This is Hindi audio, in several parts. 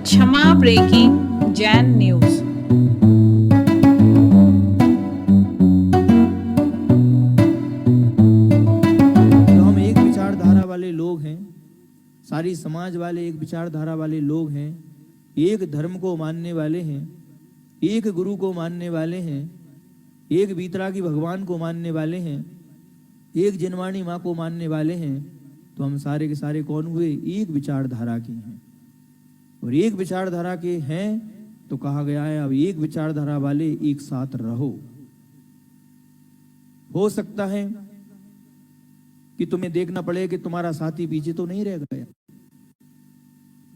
क्षमा ब्रेकिंग जैन न्यूज। तो हम एक विचारधारा वाले लोग हैं, सारी समाज वाले एक विचारधारा वाले लोग हैं, एक धर्म को मानने वाले हैं, एक गुरु को मानने वाले हैं, एक वीतरागी भगवान को मानने वाले हैं, एक जिनवाणी माँ को मानने वाले हैं। तो हम सारे के सारे कौन हुए? एक विचारधारा के हैं। और एक विचारधारा के हैं तो कहा गया है अब एक विचारधारा वाले एक साथ रहो। हो सकता है कि तुम्हें देखना पड़े कि तुम्हारा साथी पीछे तो नहीं रह गया।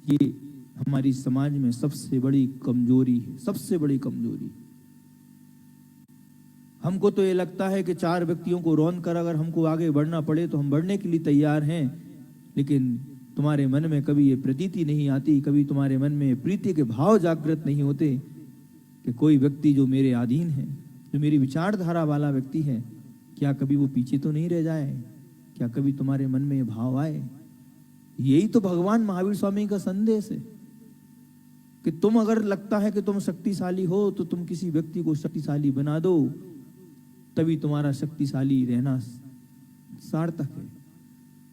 ये हमारी समाज में सबसे बड़ी कमजोरी है, सबसे बड़ी कमजोरी। हमको तो ये लगता है कि चार व्यक्तियों को रौंद कर अगर हमको आगे बढ़ना पड़े तो हम बढ़ने के लिए तैयार हैं, लेकिन तुम्हारे मन में कभी ये प्रतीति नहीं आती, कभी तुम्हारे मन में प्रीति के भाव जागृत नहीं होते कि कोई व्यक्ति जो मेरे अधीन है, जो मेरी विचारधारा वाला व्यक्ति है, क्या कभी वो पीछे तो नहीं रह जाए? क्या कभी तुम्हारे मन में ये भाव आए? यही तो भगवान महावीर स्वामी का संदेश है कि तुम अगर लगता है कि तुम शक्तिशाली हो तो तुम किसी व्यक्ति को शक्तिशाली बना दो, तभी तुम्हारा शक्तिशाली रहना सार्थक है।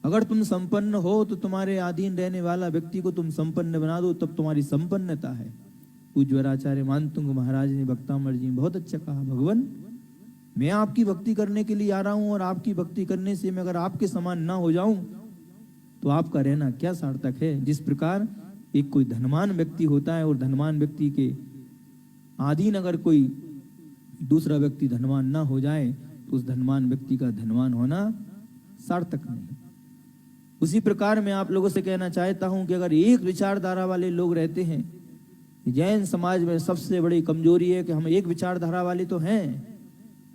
अगर तुम संपन्न हो तो तुम्हारे अधीन रहने वाला व्यक्ति को तुम संपन्न बना दो, तब तुम्हारी संपन्नता है। पूज्यवराचार्य मानतुंग महाराज ने भक्तामर जी बहुत अच्छा कहा, भगवान मैं आपकी भक्ति करने के लिए आ रहा हूं और आपकी भक्ति करने से मैं अगर आपके समान ना हो जाऊं तो आपका रहना क्या सार्थक है? जिस प्रकार एक कोई धनवान व्यक्ति होता है और धनवान व्यक्ति के अधीन अगर कोई दूसरा व्यक्ति धनवान ना हो जाए तो उस धनवान व्यक्ति का धनवान होना सार्थक नहीं। उसी प्रकार मैं आप लोगों से कहना चाहता हूं कि अगर एक विचारधारा वाले लोग रहते हैं, जैन समाज में सबसे बड़ी कमजोरी है कि हम एक विचारधारा वाले तो हैं,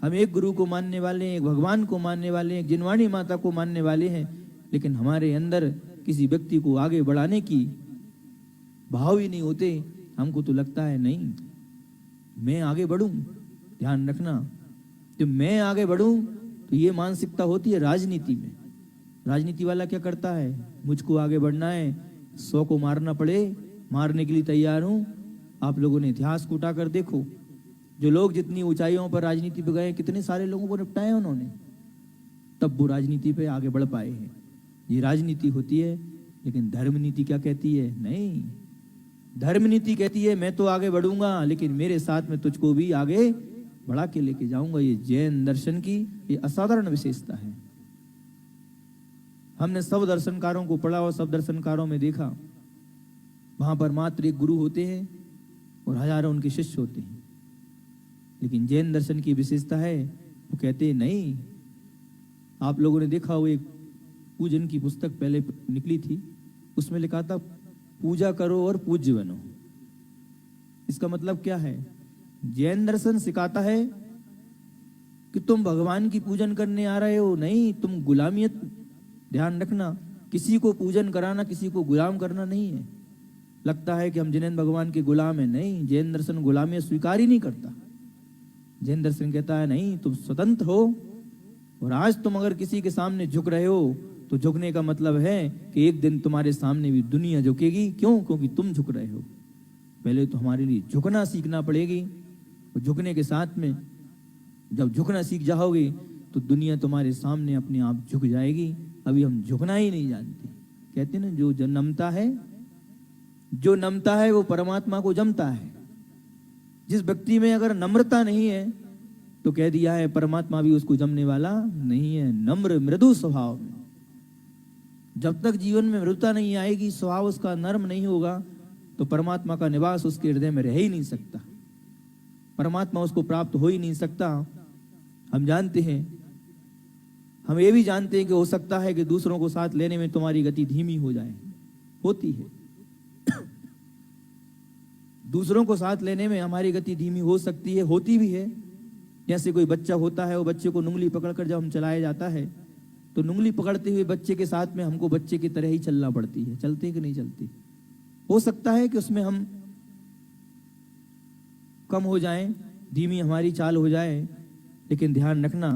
हम एक गुरु को मानने वाले हैं, एक भगवान को मानने वाले हैं, एक जिनवाणी माता को मानने वाले हैं, लेकिन हमारे अंदर किसी व्यक्ति को आगे बढ़ाने की भाव ही नहीं होते। हमको तो लगता है नहीं मैं आगे बढ़ूं। ध्यान रखना, जब मैं आगे बढ़ूं तो ये मानसिकता होती है राजनीति में। राजनीति वाला क्या करता है? मुझको आगे बढ़ना है, 100 को मारना पड़े मारने के लिए तैयार हूं। आप लोगों ने इतिहास को उठाकर देखो, जो लोग जितनी ऊंचाइयों पर राजनीति पे गए, कितने सारे लोगों को निपटाया उन्होंने, तब वो राजनीति पे आगे बढ़ पाए हैं। ये राजनीति होती है, लेकिन धर्म नीति क्या कहती है? नहीं, धर्म नीति कहती है मैं तो आगे बढ़ूंगा, लेकिन मेरे साथ में तुझको भी आगे बढ़ा के लेके जाऊंगा। ये जैन दर्शन की ये असाधारण विशेषता है। हमने सब दर्शनकारों को पढ़ा और सब दर्शनकारों में देखा, वहां पर मात्र एक गुरु होते हैं और हजारों उनके शिष्य होते हैं। लेकिन जैन दर्शन की विशेषता है, वो कहते हैं नहीं। आप लोगों ने देखा वो एक पूजन की पुस्तक पहले निकली थी, उसमें लिखा था पूजा करो और पूज्य बनो। इसका मतलब क्या है? जैन दर्शन सिखाता है कि तुम भगवान की पूजन करने आ रहे हो, नहीं तुम गुलामियत। ध्यान रखना, किसी को पूजन कराना, किसी को गुलाम करना नहीं है। लगता है कि हम जिनेंद्र भगवान के गुलाम हैं, नहीं। जैन दर्शन गुलामियत स्वीकार ही नहीं करता। जैन दर्शन कहता है नहीं, तुम स्वतंत्र हो, और आज तुम अगर किसी के सामने झुक रहे हो तो झुकने का मतलब है कि एक दिन तुम्हारे सामने भी दुनिया झुकेगी। क्यों? क्योंकि तुम झुक रहे हो। पहले तो हमारे लिए झुकना सीखना पड़ेगी, और झुकने के साथ में जब झुकना सीख जाओगे तो दुनिया तुम्हारे सामने अपने आप झुक जाएगी। अभी हम झुकना ही नहीं जानते। कहते ना, जो नमता है, जो नमता है वो परमात्मा को जमता है। जिस व्यक्ति में अगर नम्रता नहीं है तो कह दिया है परमात्मा भी उसको जमने वाला नहीं है। नम्र मृदु स्वभाव में, जब तक जीवन में मृदुता नहीं आएगी, स्वभाव उसका नर्म नहीं होगा, तो परमात्मा का निवास उसके हृदय में रह ही नहीं सकता, परमात्मा उसको प्राप्त हो ही नहीं सकता। हम जानते हैं, हम ये भी जानते हैं कि हो सकता है कि दूसरों को साथ लेने में तुम्हारी गति धीमी हो जाए, होती है। दूसरों को साथ लेने में हमारी गति धीमी हो सकती है, होती भी है। जैसे कोई बच्चा होता है, वो बच्चे को उंगली पकड़कर जब हम चलाया जाता है तो उंगली पकड़ते हुए बच्चे के साथ में हमको बच्चे की तरह ही चलना पड़ती है। चलते कि नहीं चलती? हो सकता है कि उसमें हम कम हो जाएं, धीमी हमारी चाल हो जाए, लेकिन ध्यान रखना,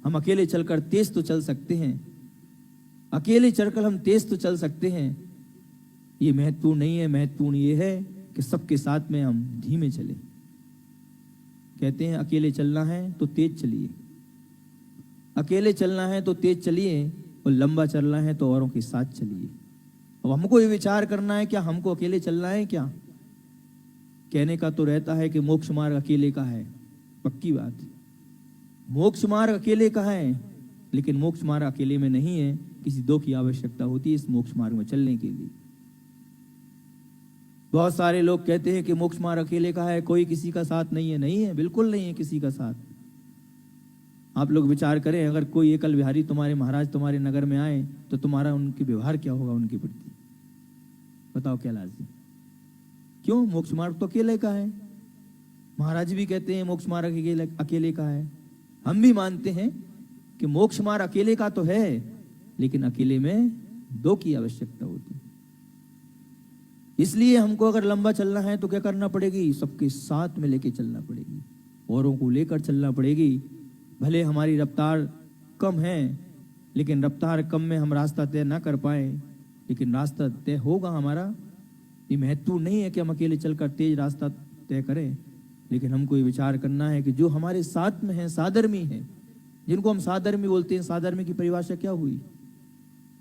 हम अकेले चलकर तेज तो चल सकते हैं, अकेले चलकर हम तेज तो चल सकते हैं, ये महत्वपूर्ण नहीं है। महत्वपूर्ण ये है कि सबके साथ में हम धीमे चले। कहते हैं अकेले चलना है तो तेज चलिए, अकेले चलना है तो तेज चलिए, और लंबा चलना है तो औरों के साथ चलिए। अब हमको ये विचार करना है क्या हमको अकेले चलना है क्या? कहने का तो रहता है कि मोक्ष मार्ग अकेले का है, पक्की बात। मोक्ष मार्ग अकेले का है, लेकिन मोक्ष मार्ग अकेले में नहीं है, किसी दो की आवश्यकता होती है इस मोक्ष मार्ग में चलने के लिए। बहुत सारे लोग कहते हैं कि मोक्ष मार्ग अकेले का है, कोई किसी का साथ नहीं है। नहीं है, बिल्कुल नहीं है किसी का साथ। आप लोग विचार करें, अगर कोई एकल बिहारी तुम्हारे महाराज तुम्हारे नगर में आए तो तुम्हारा उनके व्यवहार क्या होगा उनके प्रति? बताओ कैलाश जी, क्यों? मोक्ष मार्ग तो अकेले का है। महाराज भी कहते हैं मोक्ष मार्ग अकेले का है। हम भी मानते हैं कि मोक्ष मार्ग अकेले का तो है, लेकिन अकेले में दो की आवश्यकता होती है। इसलिए हमको अगर लंबा चलना है तो क्या करना पड़ेगी? सबके साथ में लेके चलना पड़ेगी, औरों को लेकर चलना पड़ेगी। भले हमारी रफ्तार कम है, लेकिन रफ्तार कम में हम रास्ता तय ना कर पाए, लेकिन रास्ता तय होगा हमारा। ये महत्वपूर्ण नहीं है कि हम अकेले चलकर तेज रास्ता तय करें, लेकिन हमको ये विचार करना है कि जो हमारे साथ में है, साधर्मी है, जिनको हम साधर्मी बोलते हैं। साधर्मी की परिभाषा क्या हुई?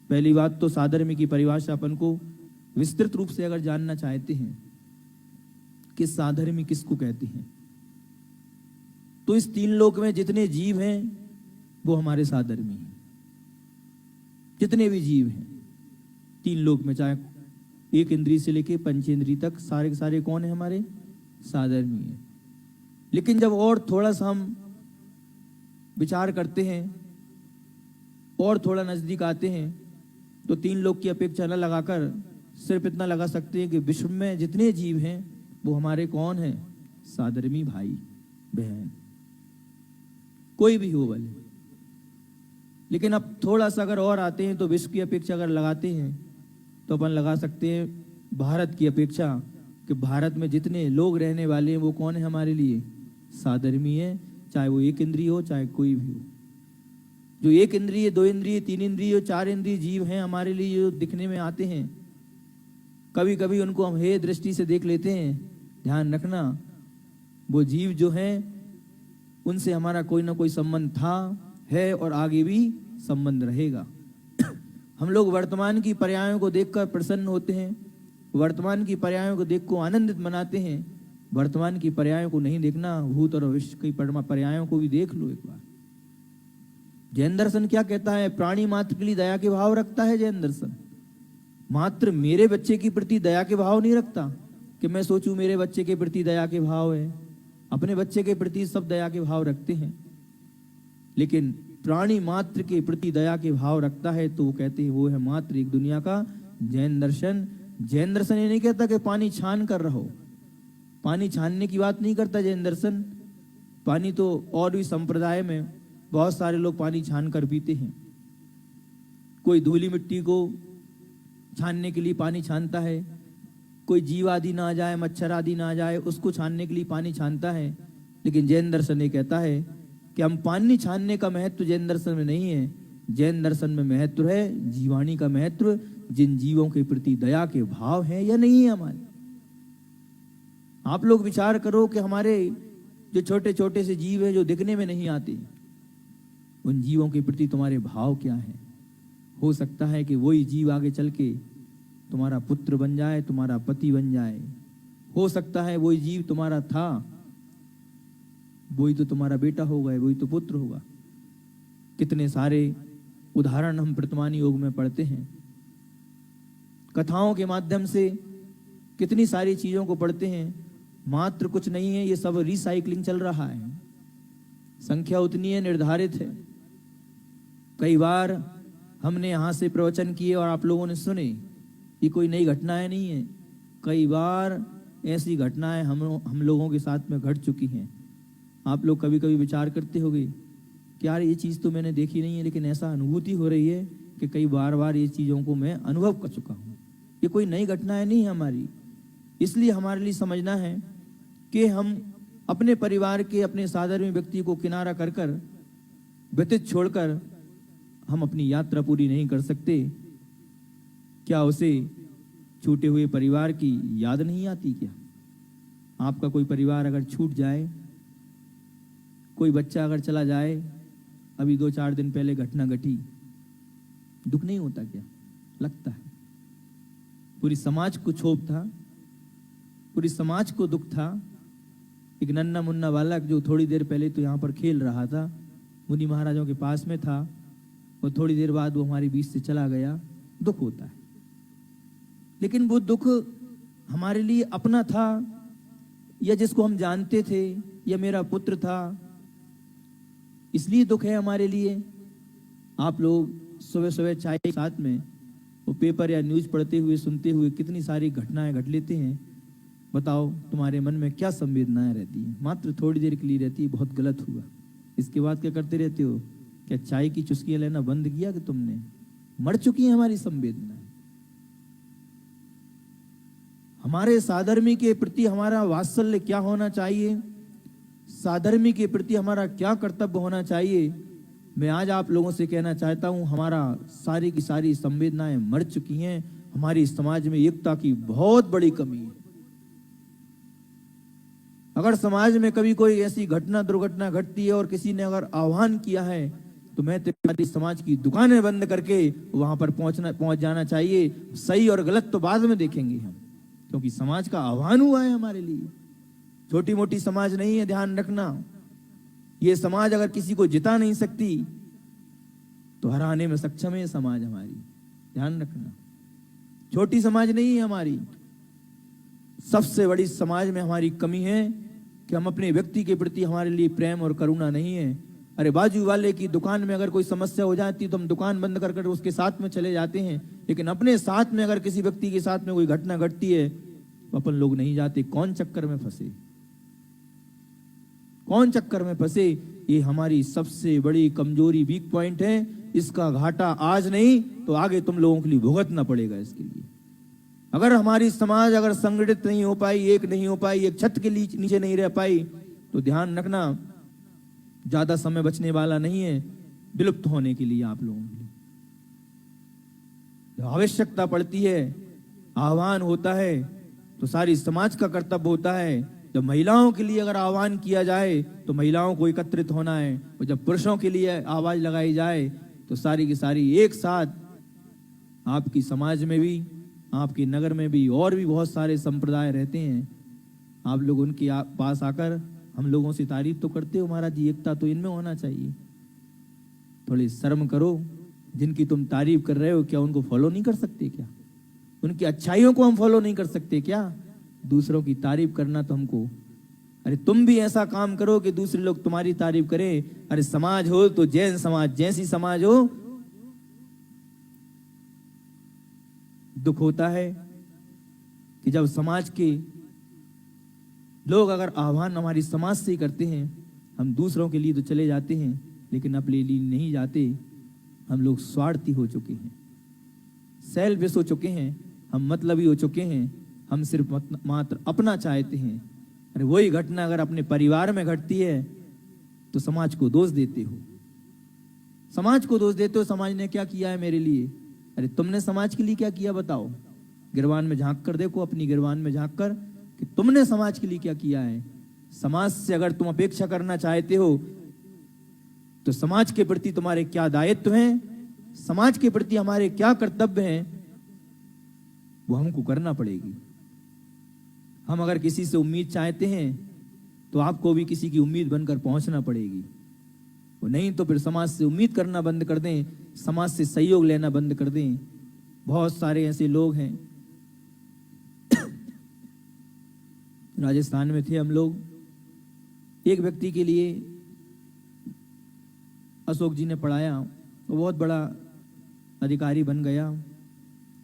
पहली बात तो साधर्मी की परिभाषा अपन को विस्तृत रूप से अगर जानना चाहते हैं कि साधर्मी किसको कहते हैं, तो इस तीन लोक में जितने जीव हैं वो हमारे साधर्मी हैं। जितने भी जीव हैं तीन लोक में, चाहे एक इंद्रिय से लेके पंचेंद्रिय तक, सारे के सारे कौन है? हमारे साधर्मी हैं। लेकिन जब और थोड़ा सा हम विचार करते हैं और थोड़ा नजदीक आते हैं, तो तीन लोक की अपेक्षा न लगाकर सिर्फ इतना लगा सकते हैं कि विश्व में जितने जीव हैं वो हमारे कौन हैं? साधर्मी भाई बहन, कोई भी हो भले। लेकिन अब थोड़ा सा अगर और आते हैं तो विश्व की अपेक्षा अगर लगाते हैं तो अपन लगा सकते हैं भारत की अपेक्षा, कि भारत में जितने लोग रहने वाले हैं वो कौन है हमारे लिए? साधर्मी है, चाहे वो एक इंद्रिय हो चाहे कोई भी हो। जो एक इंद्रिय, दो इंद्रिय, तीन इंद्रिय, चार इंद्रिय जीव हैं हमारे लिए, जो दिखने में आते हैं, कभी कभी उनको हम हे दृष्टि से देख लेते हैं। ध्यान रखना, वो जीव जो हैं उनसे हमारा कोई ना कोई संबंध था, है और आगे भी संबंध रहेगा। हम लोग वर्तमान की पर्यायों को देखकर प्रसन्न होते हैं, वर्तमान की पर्यायों को देख को आनंदित मनाते हैं। वर्तमान की पर्यायों को नहीं देखना, भूत और भविष्य की पर्यायों को भी देख लो एक बार। जैन दर्शन क्या कहता है? प्राणी मात्र के लिए दया के भाव रखता है जैन दर्शन। मात्र मेरे बच्चे के प्रति दया के भाव नहीं रखता कि मैं सोचूं मेरे बच्चे के प्रति दया के भाव है। अपने बच्चे के प्रति सब दया के भाव रखते हैं, लेकिन प्राणी मात्र के प्रति दया के भाव रखता है तो वो कहते हैं वो है मात्र एक दुनिया का जैन दर्शन। जैन दर्शन ये नहीं कहता कि पानी छान कर रहो, पानी छानने की बात नहीं करता जैन दर्शन। पानी तो और भी संप्रदाय में बहुत सारे लोग पानी छान कर पीते हैं। कोई धूली मिट्टी को छानने के लिए पानी छानता है, कोई जीव आदि ना आ जाए, मच्छर आदि ना आ जाए, उसको छानने के लिए पानी छानता है। लेकिन जैन दर्शन ये कहता है कि हम पानी छानने का महत्व जैन दर्शन में नहीं है। जैन दर्शन में महत्व है जीवाणी का महत्व, जिन जीवों के प्रति दया के भाव है या नहीं है हमारे। आप लोग विचार करो कि हमारे जो छोटे छोटे से जीव हैं जो दिखने में नहीं आते, उन जीवों के प्रति तुम्हारे भाव क्या है? हो सकता है कि वही जीव आगे चल के तुम्हारा पुत्र बन जाए, तुम्हारा पति बन जाए। हो सकता है वही जीव तुम्हारा था, वही तो तुम्हारा बेटा होगा, वही तो पुत्र होगा। कितने सारे उदाहरण हम वर्तमान योग में पढ़ते हैं, कथाओं के माध्यम से कितनी सारी चीजों को पढ़ते हैं। मात्र कुछ नहीं है, ये सब रिसाइकलिंग चल रहा है। संख्या उतनी है, निर्धारित है। कई बार हमने यहाँ से प्रवचन किए और आप लोगों ने सुने, ये कोई नई घटनाएं नहीं है। कई बार ऐसी घटनाएं हम लोगों के साथ में घट चुकी हैं। आप लोग कभी कभी विचार करते होंगे कि यार ये चीज़ तो मैंने देखी नहीं है, लेकिन ऐसा अनुभूति हो रही है कि कई बार ये चीज़ों को मैं अनुभव कर चुका हूँ। ये कोई नई घटनाएं नहीं है हमारी। इसलिए हमारे लिए समझना है कि हम अपने परिवार के, अपने साधारण व्यक्ति को किनारा कर कर, व्यतीत छोड़कर हम अपनी यात्रा पूरी नहीं कर सकते। क्या उसे छूटे हुए परिवार की याद नहीं आती क्या? आपका कोई परिवार अगर छूट जाए, कोई बच्चा अगर चला जाए, अभी 2-4 दिन पहले घटना घटी, दुख नहीं होता क्या? लगता है। पूरी समाज को क्षोभ था, पूरी समाज को दुख था। एक नन्ना मुन्ना बालक जो थोड़ी देर पहले तो यहाँ पर खेल रहा था, मुनि महाराजों के पास में था, और थोड़ी देर बाद वो हमारे बीच से चला गया। दुख होता है, लेकिन वो दुख हमारे लिए अपना था, या जिसको हम जानते थे, या मेरा पुत्र था, इसलिए दुख है हमारे लिए। आप लोग सुबह सुबह चाय के साथ में वो पेपर या न्यूज़ पढ़ते हुए, सुनते हुए कितनी सारी घटनाएं घट लेते हैं। बताओ तुम्हारे मन में क्या संवेदनाएं रहती हैं? मात्र थोड़ी देर के लिए रहती है, बहुत गलत हुआ। इसके बाद क्या करते रहते हो? क्या चाय की चुस्कियां लेना बंद किया कि तुमने? मर चुकी है हमारी संवेदनाएं। हमारे साधर्मी के प्रति हमारा वात्सल्य क्या होना चाहिए? साधर्मी के प्रति हमारा क्या कर्तव्य होना चाहिए? मैं आज आप लोगों से कहना चाहता हूं, हमारा सारी की सारी संवेदनाएं मर चुकी हैं। हमारी समाज में एकता की बहुत बड़ी कमी है। अगर समाज में कभी कोई ऐसी घटना दुर्घटना घटती है और किसी ने अगर आह्वान किया है, तो मैं तुम्हारी समाज की दुकानें बंद करके वहां पर पहुंच जाना चाहिए। सही और गलत तो बाद में देखेंगे हम, क्योंकि समाज का आह्वान हुआ है हमारे लिए। छोटी मोटी समाज नहीं है, ध्यान रखना। ये समाज अगर किसी को जिता नहीं सकती तो हराने में सक्षम है समाज हमारी, ध्यान रखना। छोटी समाज नहीं है हमारी। सबसे बड़ी समाज में हमारी कमी है कि हम अपने व्यक्ति के प्रति, हमारे लिए प्रेम और करुणा नहीं है। अरे बाजू वाले की दुकान में अगर कोई समस्या हो जाती तो हम दुकान बंद कर उसके साथ में चले जाते हैं, लेकिन अपने साथ में अगर किसी व्यक्ति के साथ में कोई घटना घटती है तो अपन लोग नहीं जाते। कौन चक्कर में फंसे, कौन चक्कर में फंसे? ये हमारी सबसे बड़ी कमजोरी, वीक पॉइंट है। इसका घाटा आज नहीं तो आगे तुम लोगों के लिए भुगतना पड़ेगा इसके लिए। अगर हमारी समाज अगर संगठित नहीं हो पाई, एक नहीं हो पाई, एक छत के नीचे नहीं रह पाई, तो ध्यान रखना ज्यादा समय बचने वाला नहीं है विलुप्त होने के लिए। आप लोगों के लिए आवश्यकता पड़ती है, आह्वान होता है, तो सारी समाज का कर्तव्य होता है। जब महिलाओं के लिए अगर आह्वान किया जाए तो महिलाओं को एकत्रित होना है, और जब पुरुषों के लिए आवाज लगाई जाए तो सारी की सारी एक साथ। आपकी समाज में भी, आपके नगर में भी और भी बहुत सारे संप्रदाय रहते हैं। आप लोग उनके पास आकर हम लोगों से तारीफ तो करते हो, महाराज जी एकता तो इनमें होना चाहिए। थोड़ी शर्म करो। जिनकी तुम तारीफ कर रहे हो, क्या उनको फॉलो नहीं कर सकते क्या? उनकी अच्छाइयों को हम फॉलो नहीं कर सकते क्या? दूसरों की तारीफ करना तो हमको, अरे तुम भी ऐसा काम करो कि दूसरे लोग तुम्हारी तारीफ करें। अरे समाज हो तो जैन समाज जैसी समाज हो। दुख होता है कि जब समाज के लोग अगर आह्वान हमारी समाज से ही करते हैं, हम दूसरों के लिए तो चले जाते हैं लेकिन अपने लिए नहीं जाते। हम लोग स्वार्थी हो चुके हैं, सेल्फिश हो चुके हैं, हम मतलबी हो चुके हैं। हम सिर्फ मात्र अपना चाहते हैं। अरे वही घटना अगर अपने परिवार में घटती है तो समाज को दोष देते हो, समाज को दोष देते हो। समाज ने क्या किया है मेरे लिए? अरे तुमने समाज के लिए क्या किया बताओ? गिरवान में झांक कर देखो, अपनी गिरवान में झांक कर कि तुमने समाज के लिए क्या किया है। समाज से अगर तुम अपेक्षा करना चाहते हो तो समाज के प्रति तुम्हारे क्या दायित्व हैं, समाज के प्रति हमारे क्या कर्तव्य हैं, वो हमको करना पड़ेगी। हम अगर किसी से उम्मीद चाहते हैं तो आपको भी किसी की उम्मीद बनकर पहुंचना पड़ेगी। वो नहीं तो फिर समाज से उम्मीद करना बंद कर दें, समाज से सहयोग लेना बंद कर दें। बहुत सारे ऐसे लोग हैं। राजस्थान में थे हम लोग, एक व्यक्ति के लिए अशोक जी ने पढ़ाया, वो बहुत बड़ा अधिकारी बन गया,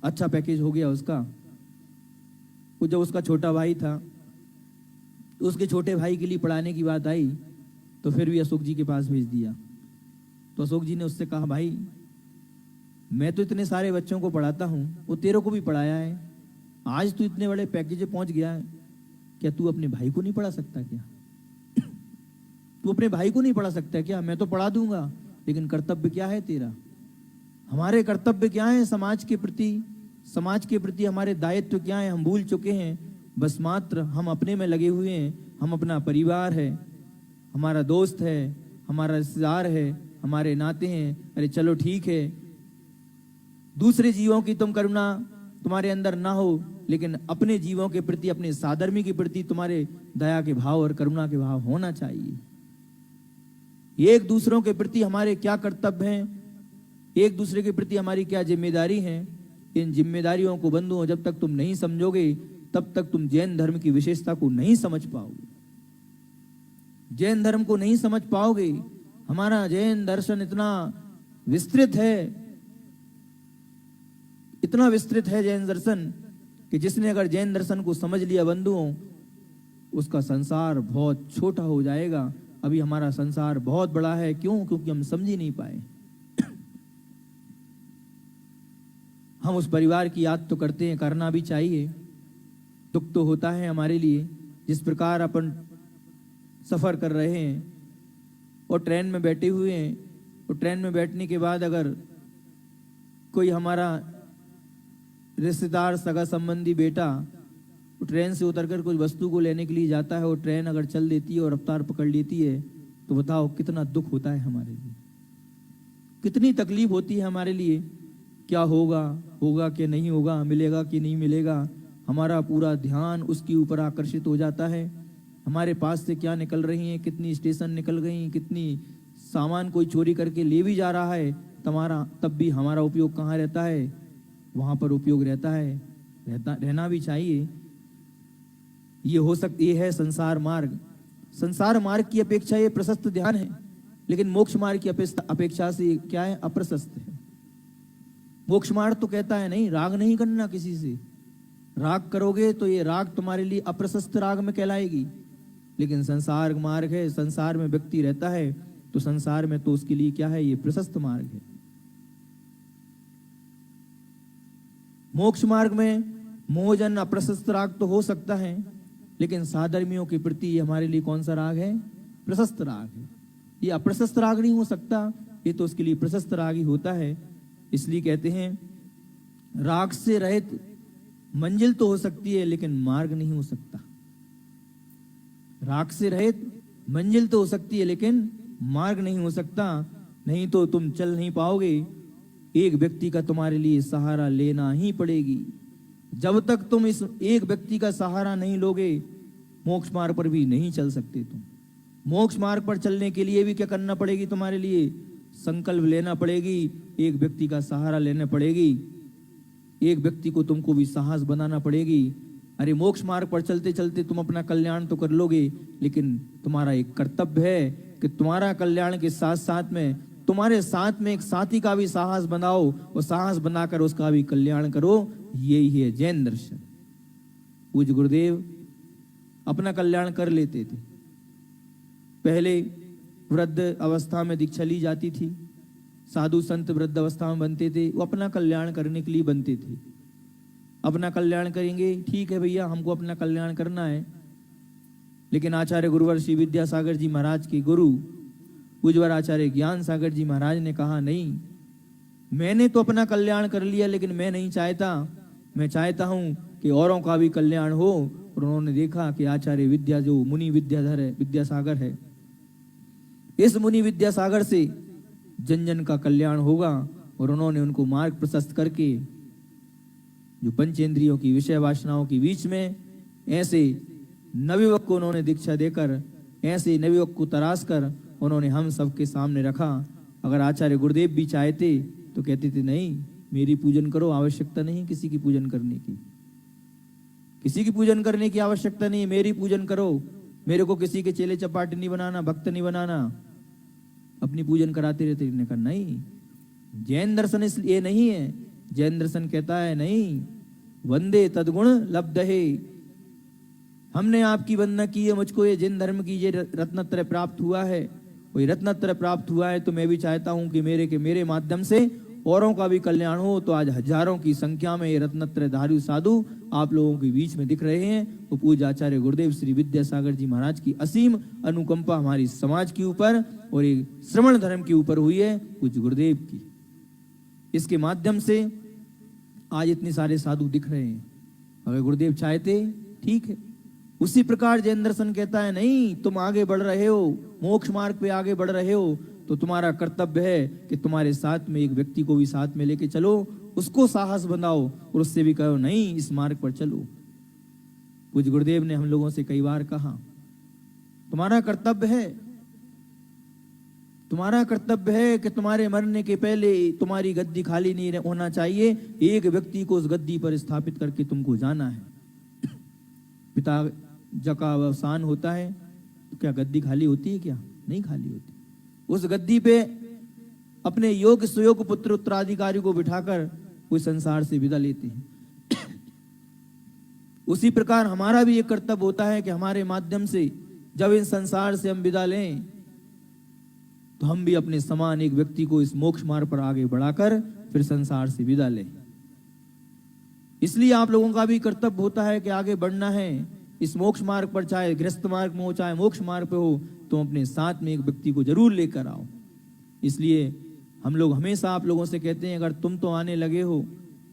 अच्छा पैकेज हो गया उसका। वो जब उसका छोटा भाई था तो उसके छोटे भाई के लिए पढ़ाने की बात आई तो फिर भी अशोक जी के पास भेज दिया। तो अशोक जी ने उससे कहा, भाई मैं तो इतने सारे बच्चों को पढ़ाता हूँ, वो तेरे को भी पढ़ाया है, आज तू इतने बड़े पैकेज पे पहुंच गया है, क्या तू अपने भाई को नहीं पढ़ा सकता क्या? तू अपने भाई को नहीं पढ़ा सकता क्या? मैं तो पढ़ा दूंगा, लेकिन कर्तव्य क्या है तेरा? हमारे कर्तव्य क्या है समाज के प्रति? समाज के प्रति हमारे दायित्व क्या है हम भूल चुके हैं। बस मात्र हम अपने में लगे हुए हैं। हम अपना परिवार है, हमारा दोस्त है, हमारा रिश्तेदार है, हमारे नाते हैं, अरे चलो ठीक है। दूसरे जीवों की तुम करुणा तुम्हारे अंदर ना हो, लेकिन अपने जीवों के प्रति, अपने साधर्मी के प्रति तुम्हारे दया के भाव और करुणा के भाव होना चाहिए। एक दूसरों के प्रति हमारे क्या कर्तव्य हैं, एक दूसरे के प्रति हमारी क्या जिम्मेदारी है, इन जिम्मेदारियों को बंधुओं जब तक तुम नहीं समझोगे तब तक तुम जैन धर्म की विशेषता को नहीं समझ पाओगे, जैन धर्म को नहीं समझ पाओगे। हमारा जैन दर्शन इतना विस्तृत है, इतना विस्तृत है जैन दर्शन कि जिसने अगर जैन दर्शन को समझ लिया बंधुओं, उसका संसार बहुत छोटा हो जाएगा। अभी हमारा संसार बहुत बड़ा है। क्यों? क्योंकि हम समझ ही नहीं पाए। हम उस परिवार की याद तो करते हैं, करना भी चाहिए, दुख तो होता है हमारे लिए। जिस प्रकार अपन सफर कर रहे हैं और ट्रेन में बैठे हुए हैं, और ट्रेन में बैठने के बाद अगर कोई हमारा रिश्तेदार, सगा संबंधी बेटा ट्रेन से उतरकर कुछ वस्तु को लेने के लिए जाता है और ट्रेन अगर चल देती है और रफ्तार पकड़ लेती है, तो बताओ कितना दुख होता है हमारे लिए, कितनी तकलीफ होती है हमारे लिए। क्या होगा, होगा कि नहीं होगा, मिलेगा कि नहीं मिलेगा, हमारा पूरा ध्यान उसके ऊपर आकर्षित हो जाता है। हमारे पास से क्या निकल रही हैं, कितनी स्टेशन निकल गई, कितनी सामान कोई चोरी करके ले भी जा रहा है, तब भी हमारा उपयोग कहाँ रहता है, वहां पर उपयोग रहता है, रहना भी चाहिए। ये है संसार मार्ग। संसार मार्ग की अपेक्षा ये प्रशस्त ध्यान है, लेकिन मोक्ष मार्ग की अपेक्षा से क्या है, अप्रशस्त है। मोक्ष मार्ग तो कहता है नहीं, राग नहीं करना किसी से, राग करोगे तो ये राग तुम्हारे लिए अप्रशस्त राग में कहलाएगी। लेकिन संसार मार्ग है, संसार में व्यक्ति रहता है तो संसार में तो उसके लिए क्या है, ये प्रशस्त मार्ग है। मोक्ष मार्ग में मोहजन अप्रशस्त राग तो हो सकता है, लेकिन साधर्मियों के प्रति ये हमारे लिए कौन सा राग है, प्रशस्त राग है। ये अप्रशस्त राग नहीं हो सकता, ये तो उसके लिए प्रशस्त राग ही होता है। इसलिए कहते हैं राग से रहित मंजिल तो हो सकती है, लेकिन मार्ग नहीं हो सकता। राग से रहित मंजिल तो हो सकती है, लेकिन मार्ग नहीं हो सकता। नहीं तो तुम चल नहीं पाओगे। एक व्यक्ति का तुम्हारे लिए सहारा लेना ही पड़ेगी। जब तक तुम इस एक व्यक्ति का सहारा नहीं लोगे, मोक्ष मार्ग पर भी नहीं चल सकते तुम। मोक्ष मार्ग पर चलने के लिए भी क्या करना पड़ेगी, तुम्हारे लिए संकल्प लेना पड़ेगी, एक व्यक्ति का सहारा लेना पड़ेगी, एक व्यक्ति को तुमको भी साहस बनाना पड़ेगी। अरे मोक्ष मार्ग पर चलते चलते तुम अपना कल्याण तो कर लोगे, लेकिन तुम्हारा एक कर्तव्य है कि तुम्हारा कल्याण के साथ साथ में तुम्हारे साथ में एक साथी का भी साहस बनाओ, और साहस बनाकर उसका भी कल्याण करो। यही है जैन दर्शन। पूज्य गुरुदेव अपना कल्याण कर लेते थे। पहले वृद्ध अवस्था में दीक्षा ली जाती थी, साधु संत वृद्ध अवस्था में बनते थे, वो अपना कल्याण करने के लिए बनते थे। अपना कल्याण करेंगे, ठीक है भैया, हमको अपना कल्याण करना है। लेकिन आचार्य गुरुवर श्री विद्यासागर जी महाराज के गुरु पूज्यवर आचार्य ज्ञान सागर जी महाराज ने कहा, नहीं, मैंने तो अपना कल्याण कर लिया, लेकिन मैं नहीं चाहता, मैं चाहता हूं कि औरों का भी कल्याण हो। और उन्होंने देखा कि आचार्य विद्या जो मुनि विद्याधर है, विद्यासागर है, इस मुनि विद्यासागर से जन जन का कल्याण होगा। और उन्होंने उनको मार्ग प्रशस्त करके जो पंचेंद्रियों की विषय वासनाओं के बीच में ऐसे नवयुवक को उन्होंने दीक्षा देकर, ऐसे नवयुवक को तराश कर उन्होंने हम सबके सामने रखा। अगर आचार्य गुरुदेव भी चाहते तो कहते थे, नहीं, मेरी पूजन करो, आवश्यकता नहीं किसी की पूजन करने की, किसी की पूजन करने की आवश्यकता नहीं, मेरी पूजन करो, मेरे को किसी के चेले चपाटे नहीं बनाना, भक्त नहीं बनाना, अपनी पूजन कराते रहते। ने कहा नहीं, जैन दर्शन इसलिए नहीं है। जैन दर्शन कहता है नहीं, वंदे तदगुण लब्ध है, हमने आपकी वंदना की है, मुझको ये जैन धर्म की ये रत्नत्रय प्राप्त हुआ है। वही रत्नत्रय प्राप्त हुआ है तो मैं भी चाहता हूं कि मेरे माध्यम से औरों का भी कल्याण हो। तो आज हजारों की संख्या में ये रत्नत्रय धारी साधु आप लोगों के बीच में दिख रहे हैं। तो पूज्य आचार्य गुरुदेव श्री विद्यासागर जी महाराज की असीम अनुकंपा हमारी समाज के ऊपर और एक श्रवण धर्म के ऊपर हुई है, पूज्य गुरुदेव की। इसके माध्यम से आज इतने सारे साधु दिख रहे हैं, अगर गुरुदेव चाहते ठीक है। उसी प्रकार जैन दर्शन कहता है नहीं, तुम आगे बढ़ रहे हो, मोक्ष मार्ग पे आगे बढ़ रहे हो, तो तुम्हारा कर्तव्य है कि तुम्हारे साथ में एक व्यक्ति को भी साथ में लेके चलो, उसको साहस बनाओ और उससे भी कहो नहीं इस मार्ग पर चलो। पूज्य गुरुदेव ने हम लोगों से कई बार कहा, तुम्हारा कर्तव्य है कि तुम्हारे मरने के पहले तुम्हारी गद्दी खाली नहीं होना चाहिए, एक व्यक्ति को उस गद्दी पर स्थापित करके तुमको जाना है। पिता जब का अवसान होता है तो क्या गद्दी खाली होती है? क्या नहीं खाली होती। उस गद्दी पे अपने योग्य सुयोग्य पुत्र उत्तराधिकारी को बिठाकर कोई संसार से विदा लेते हैं। उसी प्रकार हमारा भी एक कर्तव्य होता है कि हमारे माध्यम से जब इस संसार से हम विदा लें तो हम भी अपने समान एक व्यक्ति को इस मोक्ष मार्ग पर आगे बढ़ाकर फिर संसार से विदा लें। इसलिए आप लोगों का भी कर्तव्य होता है कि आगे बढ़ना है इस मोक्ष मार्ग पर, चाहे गृहस्थ मार्ग में हो चाहे मोक्ष मार्ग पे हो, तो अपने साथ में एक व्यक्ति को जरूर लेकर आओ। इसलिए हम लोग हमेशा आप लोगों से कहते हैं, अगर तुम तो आने लगे हो,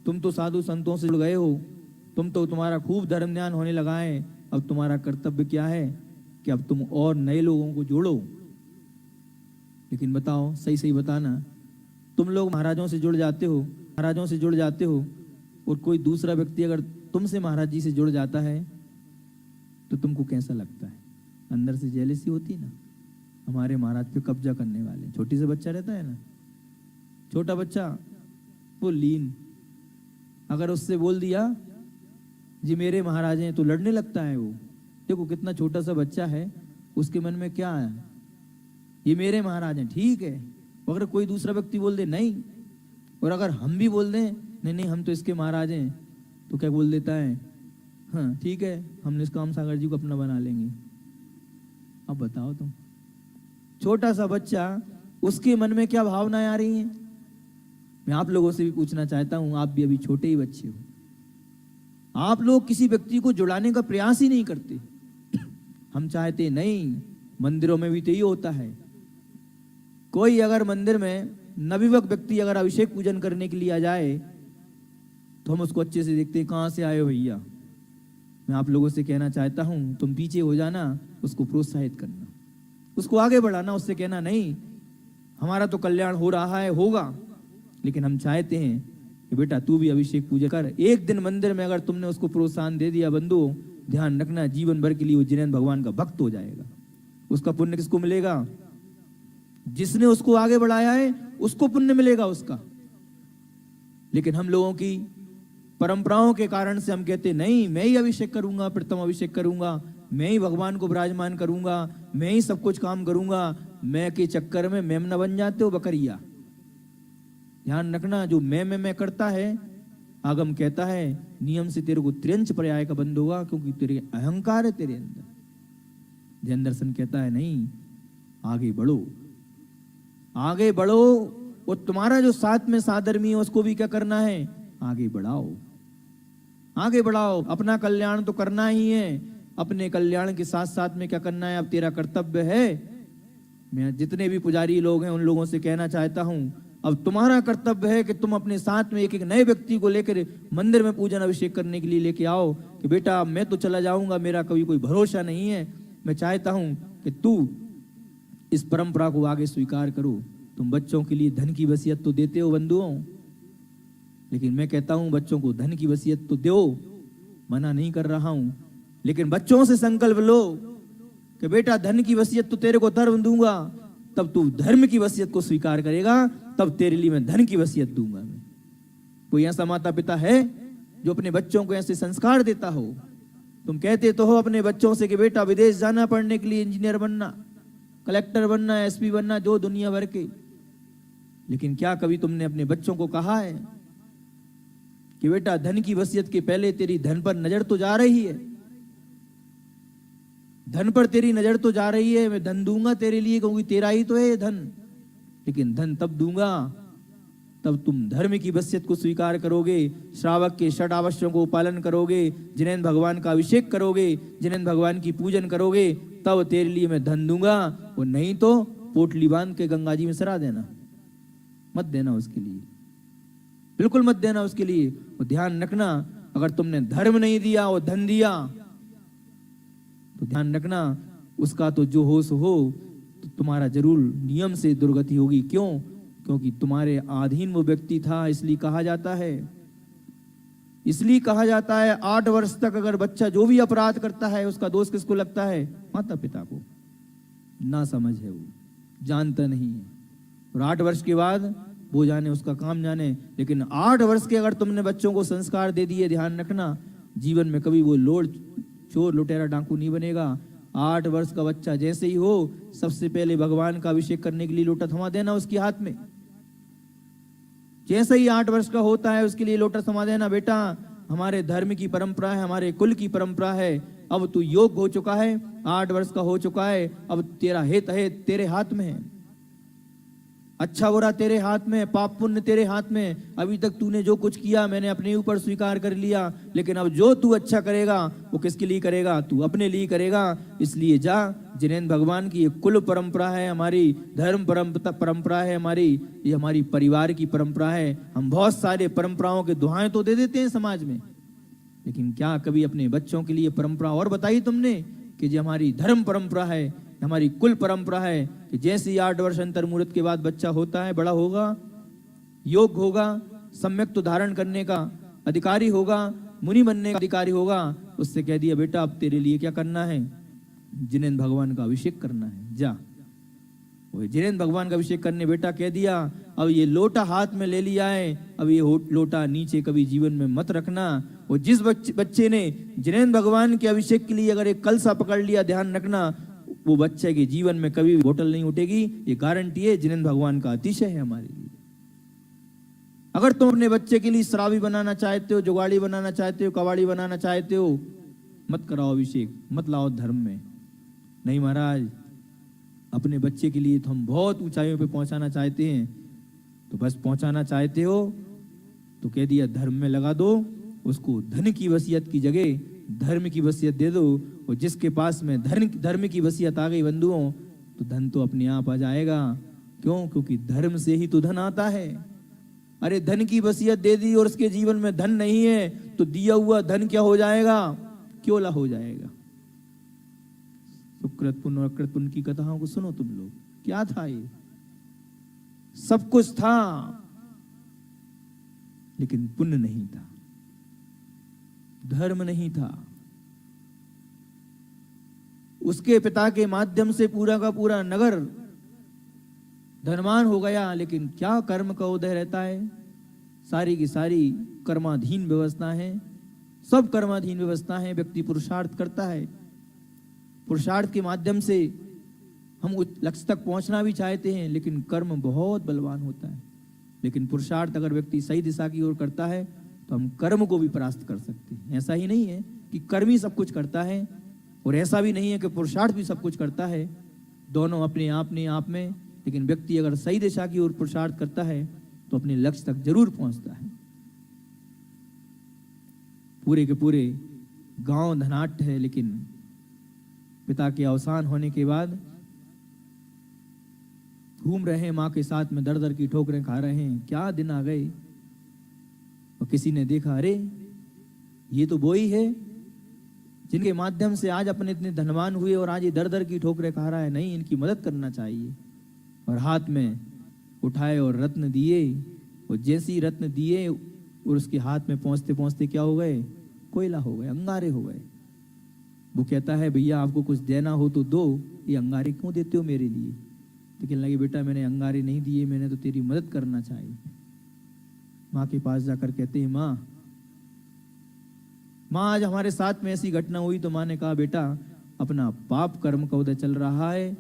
तुम तो साधु संतों से जुड़ गए हो, तुम तो तुम्हारा खूब धर्म ध्यान होने लगा है, अब तुम्हारा कर्तव्य क्या है कि अब तुम और नए लोगों को जोड़ो। लेकिन बताओ, सही सही बताना, तुम लोग महाराजों से जुड़ जाते हो और कोई दूसरा व्यक्ति अगर तुमसे महाराज जी से जुड़ जाता है तो तुमको कैसा लगता है? अंदर से जेलसी होती ना, हमारे महाराज पे कब्जा करने वाले। छोटी से बच्चा रहता है ना, छोटा बच्चा वो लीन, अगर उससे बोल दिया जी मेरे महाराज हैं तो लड़ने लगता है। वो देखो कितना छोटा सा बच्चा है, उसके मन में क्या है, ये मेरे महाराज हैं, ठीक है। अगर कोई दूसरा व्यक्ति बोल दे नहीं, और अगर हम भी बोल दें नहीं नहीं हम तो इसके महाराज हैं, तो क्या बोल देता है, हाँ ठीक है हम निष्काम सागर जी को अपना बना लेंगे। अब बताओ तुम, छोटा सा बच्चा, उसके मन में क्या भावनाएं आ रही हैं? मैं आप लोगों से भी पूछना चाहता हूं, आप भी अभी छोटे ही बच्चे हो, आप लोग किसी व्यक्ति को जुड़ाने का प्रयास ही नहीं करते। हम चाहते नहीं, मंदिरों में भी तो यही होता है। कोई अगर मंदिर में नवयुवक व्यक्ति अगर अभिषेक पूजन करने के लिए आ जाए तो हम उसको अच्छे से देखते हैं, कहाँ से आए हो भैया। मैं आप लोगों से कहना चाहता हूं, तुम पीछे हो जाना, उसको प्रोत्साहित करना, उसको आगे बढ़ाना, उससे कहना नहीं हमारा तो कल्याण हो रहा है, होगा, लेकिन हम चाहते हैं कि बेटा तू भी अभिषेक पूजा कर। एक दिन मंदिर में अगर तुमने उसको प्रोत्साहन दे दिया बंधु, ध्यान रखना जीवन भर के लिए वो जिनेंद्र भगवान का भक्त हो जाएगा। उसका पुण्य किसको मिलेगा? जिसने उसको आगे बढ़ाया है उसको पुण्य मिलेगा उसका। लेकिन हम लोगों की परंपराओं के कारण से हम कहते नहीं, मैं ही अभिषेक करूंगा, प्रथम अभिषेक करूंगा, मैं ही भगवान को विराजमान करूंगा, मैं ही सब कुछ काम करूंगा। मैं के चक्कर में मेमना बन जाते हो बकरिया। ध्यान रखना, जो मैं करता है, आगम कहता है नियम से तेरे को त्रियंच पर्याय का बंद होगा, क्योंकि तेरे अहंकार है तेरे अंदर। जैन दर्शन कहता है नहीं, आगे बढ़ो, आगे बढ़ो, और तुम्हारा जो साथ में साधर्मी है उसको भी क्या करना है? आगे बढ़ाओ, आगे बढ़ाओ। अपना कल्याण तो करना ही है, अपने कल्याण के साथ साथ में क्या करना है? अब तेरा कर्तव्य है। मैं जितने भी पुजारी लोग हैं उन लोगों से कहना चाहता हूं, अब तुम्हारा कर्तव्य है कि तुम अपने साथ में एक एक नए व्यक्ति को लेकर मंदिर में पूजन अभिषेक करने के लिए लेके आओ। कि बेटा मैं तो चला जाऊंगा, मेरा कभी कोई भरोसा नहीं है, मैं चाहता हूं कि तू इस परंपरा को आगे स्वीकार करो। तुम बच्चों के लिए धन की वसीयत तो देते हो बंधुओं, लेकिन मैं कहता हूं बच्चों को धन की वसीयत तो दो, मना नहीं कर रहा हूं, लेकिन बच्चों से संकल्प लो कि बेटा धन की वसीयत तो तेरे को धर्म दूंगा, तब तू धर्म की वसीयत को स्वीकार करेगा, तब तेरे लिए मैं धन की वसीयत दूंगा। मैं कोई ऐसा माता पिता है जो अपने बच्चों को ऐसे संस्कार देता हो? तुम कहते तो हो अपने बच्चों से कि बेटा विदेश जाना पढ़ने के लिए, इंजीनियर बनना, कलेक्टर बनना, एसपी बनना, जो दुनिया भर के, लेकिन क्या कभी तुमने अपने बच्चों को कहा है कि बेटा धन की वसीयत के पहले तेरी धन पर नजर तो जा रही है, धन पर तेरी नजर तो जा रही है, मैं धन दूंगा तेरे लिए क्योंकि तेरा ही तो है ये धन, लेकिन धन तब दूंगा तब तुम धर्म की वसीयत को स्वीकार करोगे, श्रावक के षट आवश्यों को पालन करोगे, जिनेंद्र भगवान का अभिषेक करोगे, जिनेंद्र भगवान की पूजन करोगे, तब तेरे लिए मैं धन दूंगा। और नहीं तो पोटली बांध के गंगा जी में सरा देना, मत देना उसके लिए। बिल्कुल मत देना उसके लिए। और ध्यान रखना, अगर तुमने धर्म नहीं दिया और धन दिया तो ध्यान रखना उसका तो जो हो सो हो, तो तुम्हारा जरूर नियम से दुर्गति होगी। क्यों? क्योंकि तुम्हारे अधीन वो व्यक्ति था, इसलिए कहा जाता है, 8 वर्ष तक अगर बच्चा जो भी अपराध करता है उसका दोष किसको लगता है? माता पिता को। ना समझ है, वो जानता नहीं है। और 8 वर्ष के बाद वो जाने, उसका काम जाने। लेकिन 8 वर्ष के अगर तुमने बच्चों को संस्कार दे दिए, ध्यान रखना जीवन में कभी वो चोर लुटेरा डाकू नहीं बनेगा। 8 वर्ष का बच्चा जैसे ही हो, सबसे पहले भगवान का अभिषेक करने के लिए लोटा थमा देना उसके हाथ में। जैसे ही 8 वर्ष का होता है उसके लिए लोटा थमा देना, बेटा हमारे धर्म की परंपरा है, हमारे कुल की परंपरा है, अब तू योग्य हो चुका है, 8 वर्ष का हो चुका है, अब तेरा हित है तेरे हाथ में है, अच्छा बुरा तेरे हाथ में, पाप पुण्य तेरे हाथ में। अभी तक तूने जो कुछ किया मैंने अपने ऊपर स्वीकार कर लिया, लेकिन अब जो तू अच्छा करेगा वो किसके लिए करेगा? तू अपने लिए करेगा। इसलिए जा, जिनेंद्र भगवान की एक कुल परंपरा है, हमारी धर्म परंपरा है, ये हमारी परिवार की परंपरा है। हम बहुत सारे परंपराओं के दुहाएं तो दे देते हैं समाज में, लेकिन क्या कभी अपने बच्चों के लिए परंपरा और बताई तुमने कि जो हमारी धर्म परंपरा है, हमारी कुल परंपरा है कि जैसे ही 8 वर्ष अंतर मुहूर्त के बाद बच्चा होता है, बड़ा होगा, योग्य होगा, सम्यक तो धारण करने का अधिकारी होगा, मुनि बनने का अधिकारी होगा, उससे कह दिया बेटा अब तेरे लिए क्या करना है? जिनेंद्र भगवान का अभिषेक करना है, जा। वो जिनेंद्र भगवान का अभिषेक करने बेटा कह दिया, अब ये लोटा हाथ में ले लिया है, अब ये लोटा नीचे कभी जीवन में मत रखना। और जिस बच्चे ने जिनेंद्र भगवान के अभिषेक के लिए अगर एक कलसा पकड़ लिया, ध्यान रखना वो बच्चे के जीवन में कभी बोतल नहीं उठेगी, ये गारंटी है। जिनेंद्र भगवान का अतिशय है हमारे लिए। अगर तुम अपने बच्चे के लिए शराबी बनाना चाहते हो, जुगाड़ी बनाना चाहते हो, कबाड़ी बनाना चाहते हो, मत कराओ अभिषेक, मत लाओ धर्म में। नहीं महाराज, अपने बच्चे के लिए तो हम बहुत ऊंचाइयों पे पहुंचाना चाहते हैं, तो बस पहुंचाना चाहते हो तो कह दिया धर्म में लगा दो, उसको धन की वसीयत की जगह धर्म की वसीयत दे दो। और जिसके पास में धर्म की वसीयत आ गई बंधुओं, तो धन तो अपने आप आ जाएगा। क्यों? क्योंकि धर्म से ही तो धन आता है। अरे धन की वसीयत दे दी और उसके जीवन में धन नहीं है, तो दिया हुआ धन क्या हो जाएगा? क्योला हो जाएगा। सुकृत पुण्य और अकृत पुण्य की कथाओं को सुनो तुम लोग, क्या था ये? सब कुछ था, लेकिन पुण्य नहीं था, धर्म नहीं था। उसके पिता के माध्यम से पूरा का पूरा नगर धनवान हो गया, लेकिन क्या कर्म का उदय रहता है? सारी की सारी कर्माधीन व्यवस्था है, सब कर्माधीन व्यवस्था है। व्यक्ति पुरुषार्थ करता है, पुरुषार्थ के माध्यम से हम उस लक्ष्य तक पहुंचना भी चाहते हैं, लेकिन कर्म बहुत बलवान होता है। लेकिन पुरुषार्थ अगर व्यक्ति सही दिशा की ओर करता है तो हम कर्म को भी परास्त कर सकते हैं। ऐसा ही नहीं है कि कर्म ही सब कुछ करता है, और ऐसा भी नहीं है कि पुरुषार्थ भी सब कुछ करता है। दोनों अपने आप में, लेकिन व्यक्ति अगर सही दिशा की ओर पुरुषार्थ करता है तो अपने लक्ष्य तक जरूर पहुंचता है। पूरे के पूरे गांव धनाढ्य है, लेकिन पिता के अवसान होने के बाद घूम रहे हैं माँ के साथ में, दर दर की ठोकरें खा रहे हैं। क्या दिन आ गए, और किसी ने देखा, अरे ये तो वो ही है जिनके माध्यम से आज अपने इतने धनवान हुए और आज ये दर दर की ठोकरें खा रहा है। नहीं, इनकी मदद करना चाहिए। और हाथ में उठाए और रत्न दिए, और जैसी रत्न दिए और उसके हाथ में पहुंचते पहुंचते क्या हो गए? कोयला हो गए, अंगारे हो गए। वो कहता है भैया आपको कुछ देना हो तो दो, ये अंगारे क्यों देते हो मेरे लिए? तो कहने लगे बेटा मैंने अंगारे नहीं दिए, मैंने तो तेरी मदद करना चाहिए। माँ के पास जाकर कहते हैं माँ आज हमारे साथ में ऐसी घटना हुई। तो माँ ने कहा बेटा अपना पाप कर्म का उदय चल रहा है,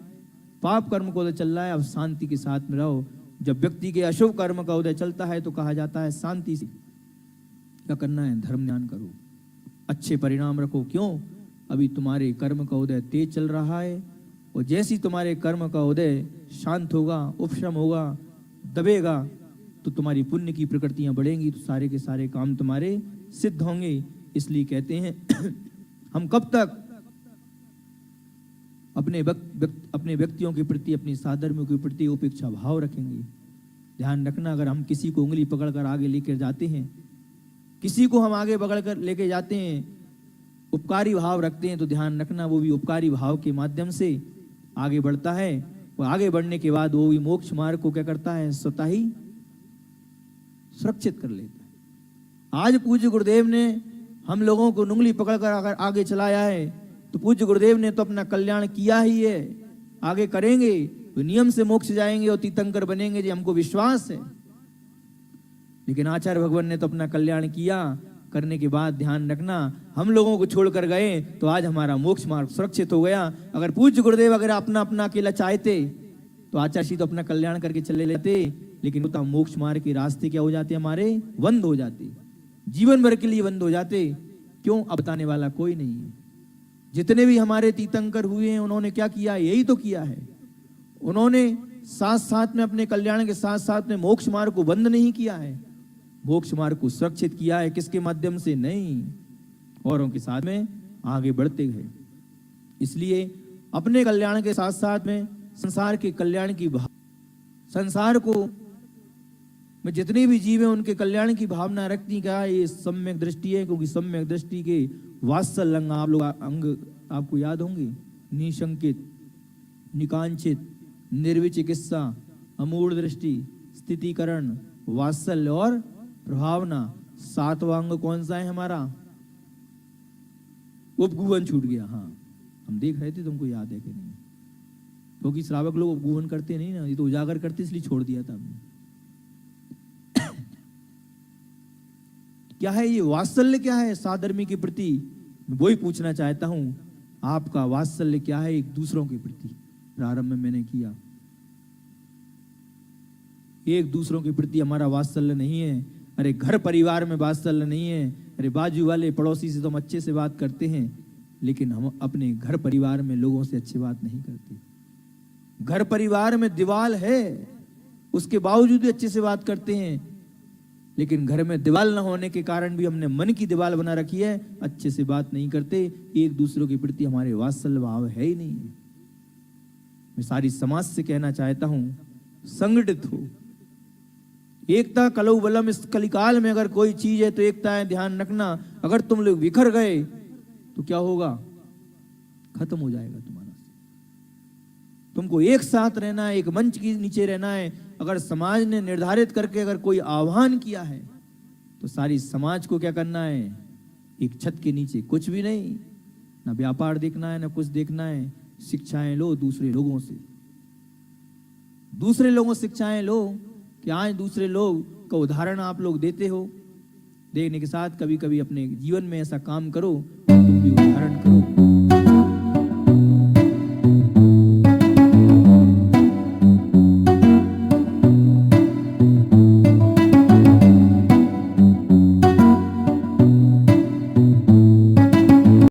पाप कर्म का उदय चल रहा है, अब शांति के साथ में रहो। जब व्यक्ति के अशुभ कर्म का उदय चलता है तो कहा जाता है शांति से क्या करना है? धर्म ध्यान करो, अच्छे परिणाम रखो। क्यों? अभी तुम्हारे कर्म का उदय तेज चल रहा है, और जैसी तुम्हारे कर्म का उदय शांत होगा, उपशम होगा, दबेगा, तो तुम्हारी पुण्य की प्रकृतियां बढ़ेंगी, तो सारे के सारे काम तुम्हारे सिद्ध होंगे। इसलिए कहते हैं हम कब तक अपने व्यक्तियों के प्रति, अपनी साधर्मियों के प्रति उपेक्षा भाव रखेंगे? ध्यान रखना, अगर हम किसी को उंगली पकड़कर आगे लेकर जाते हैं, किसी को हम आगे पकड़कर लेके जाते हैं, उपकारी भाव रखते हैं, तो ध्यान रखना वो भी उपकारी भाव के माध्यम से आगे बढ़ता है। और आगे बढ़ने के बाद वो भी मोक्ष मार्ग को क्या करता है, स्वतः ही सुरक्षित कर लेता है। आज पूज्य गुरुदेव ने हम लोगों को उंगली पकड़कर अगर आगे चलाया है, तो पूज्य गुरुदेव ने तो अपना कल्याण किया ही है, आगे करेंगे तो नियम से मोक्ष जाएंगे और तीर्थंकर बनेंगे, जी हमको विश्वास है। लेकिन आचार्य भगवान ने तो अपना कल्याण किया, करने के बाद ध्यान रखना हम लोगों को छोड़कर गए तो आज हमारा मोक्ष मार्ग सुरक्षित हो गया। अगर पूज्य गुरुदेव अगर अपना अपना अकेला चाहते तो आचार्य जी तो अपना कल्याण करके चले लेते, लेकिन तो मोक्ष मार्ग के रास्ते क्या हो जाते, हमारे बंद हो जाते, जीवन भर के लिए बंद हो जाते। क्यों? अब बताने वाला कोई नहीं है। जितने भी हमारे तीर्थंकर हुए हैं उन्होंने क्या किया, यही तो किया है। उन्होंने साथ साथ में अपने कल्याण के साथ साथ में मोक्ष मार्ग को बंद नहीं किया है, मोक्ष मार्ग को सुरक्षित किया है। किसके माध्यम से? नहीं, औरों के साथ में आगे बढ़ते गए। इसलिए अपने कल्याण के साथ साथ में संसार के कल्याण की संसार को में जितने भी जीव हैं उनके कल्याण की भावना रखनी का ये सम्यक दृष्टि है। क्योंकि सम्यक दृष्टि के वात्सल्य अंग आप लोग अंग आपको याद होंगे, निशंकित, निकांचित, निर्विचिकित्सा, अमूढ़ दृष्टि, स्थितिकरण, वात्सल्य और प्रभावना। सातवां अंग कौन सा है हमारा? उपगुहन छूट गया। हाँ, हम देख रहे थे, तुमको याद है कि नहीं? क्योंकि श्रावक लोग उपगुहन करते नहीं ना, ये तो उजागर करते इसलिए छोड़ दिया था हमने। क्या है ये वात्सल्य? क्या है साधर्मी के प्रति? मैं वही पूछना चाहता हूं, आपका वात्सल्य क्या है एक दूसरों के प्रति? प्रारंभ में मैंने किया, एक दूसरों के प्रति हमारा वात्सल्य नहीं है। अरे घर परिवार में वात्सल्य नहीं है, अरे बाजू वाले पड़ोसी से तो हम अच्छे से बात करते हैं, लेकिन हम अपने घर परिवार में लोगों से अच्छी बात नहीं करते। घर परिवार में दीवाल है, उसके बावजूद भी अच्छे से बात करते हैं, लेकिन घर में दीवाल न होने के कारण भी हमने मन की दीवाल बना रखी है, अच्छे से बात नहीं करते। एक दूसरों के प्रति हमारे वात्सल्य भाव है ही नहीं। मैं सारी समाज से कहना चाहता हूं, संगठित हो। एकता कलौ बलम। इस कलिकाल में अगर कोई चीज है तो एकता है। ध्यान रखना, अगर तुम लोग बिखर गए तो क्या होगा, खत्म हो जाएगा तुम्हारा। तुमको एक साथ रहना है, एक मंच के नीचे रहना है। अगर समाज ने निर्धारित करके अगर कोई आह्वान किया है तो सारी समाज को क्या करना है, एक छत के नीचे कुछ भी नहीं, ना व्यापार देखना है, ना कुछ देखना है। शिक्षाएं लो दूसरे लोगों से, दूसरे लोगों से शिक्षाएं लो कि आज दूसरे लोग का उदाहरण आप लोग देते हो। देखने के साथ कभी कभी अपने जीवन में ऐसा काम करो, तुम भी उदाहरण करो।